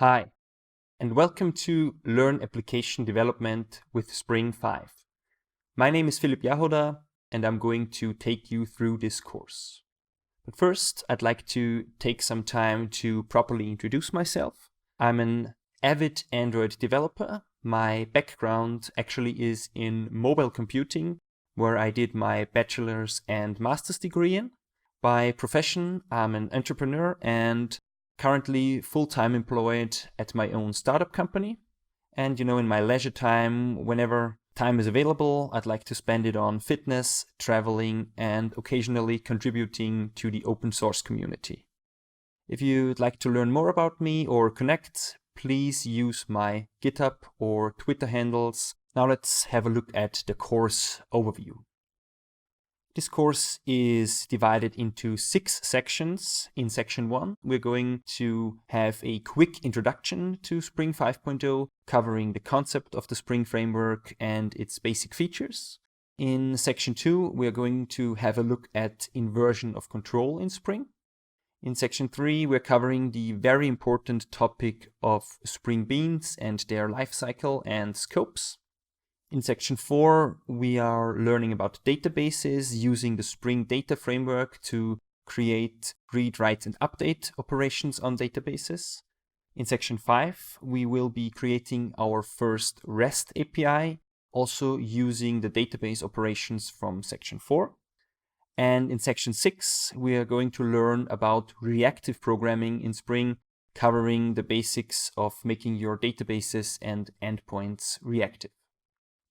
Hi, and welcome to Learn Application Development with Spring 5. My name is Philipp Jahoda, and I'm going to take you through this course. But first, I'd like to take some time to properly introduce myself. I'm an avid Android developer. My background actually is in mobile computing, where I did my bachelor's and master's degree in. By profession, I'm an entrepreneur and currently full-time employed at my own startup company. And in my leisure time, whenever time is available, I'd like to spend it on fitness, traveling, and occasionally contributing to the open source community. If you'd like to learn more about me or connect, please use my GitHub or Twitter handles. Now let's have a look at the course overview. This course is divided into 6 sections. In section 1, we're going to have a quick introduction to Spring 5.0, covering the concept of the Spring framework and its basic features. In section 2, we're going to have a look at inversion of control in Spring. In section 3, we're covering the very important topic of Spring Beans and their lifecycle and scopes. In section 4, we are learning about databases using the Spring Data Framework to create read, write, and update operations on databases. In section 5, we will be creating our first REST API, also using the database operations from section 4. And in section 6, we are going to learn about reactive programming in Spring, covering the basics of making your databases and endpoints reactive.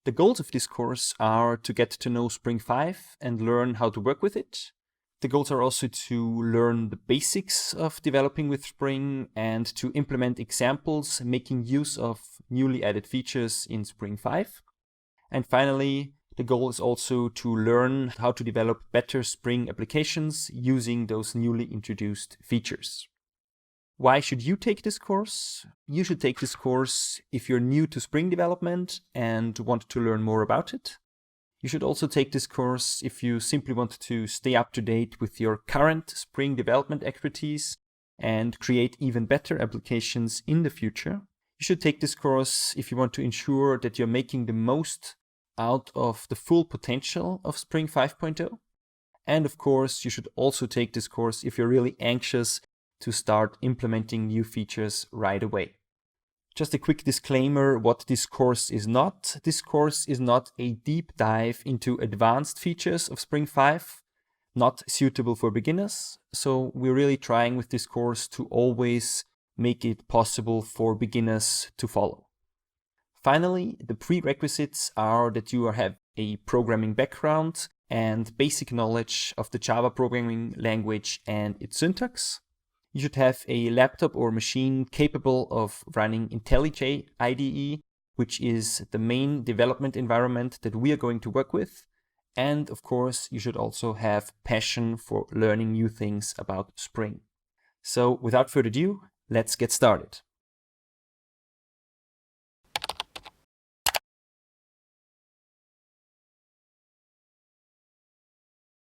The goals of this course are to get to know Spring 5 and learn how to work with it. The goals are also to learn the basics of developing with Spring and to implement examples making use of newly added features in Spring 5. And finally, the goal is also to learn how to develop better Spring applications using those newly introduced features. Why should you take this course? You should take this course if you're new to Spring development and want to learn more about it. You should also take this course if you simply want to stay up to date with your current Spring development expertise and create even better applications in the future. You should take this course if you want to ensure that you're making the most out of the full potential of Spring 5.0. And of course, you should also take this course if you're really anxious to start implementing new features right away. Just a quick disclaimer what this course is not. This course is not a deep dive into advanced features of Spring 5, not suitable for beginners. So we're really trying with this course to always make it possible for beginners to follow. Finally, the prerequisites are that you have a programming background and basic knowledge of the Java programming language and its syntax. You should have a laptop or machine capable of running IntelliJ IDE, which is the main development environment that we are going to work with. And of course, you should also have passion for learning new things about Spring. So without further ado, let's get started.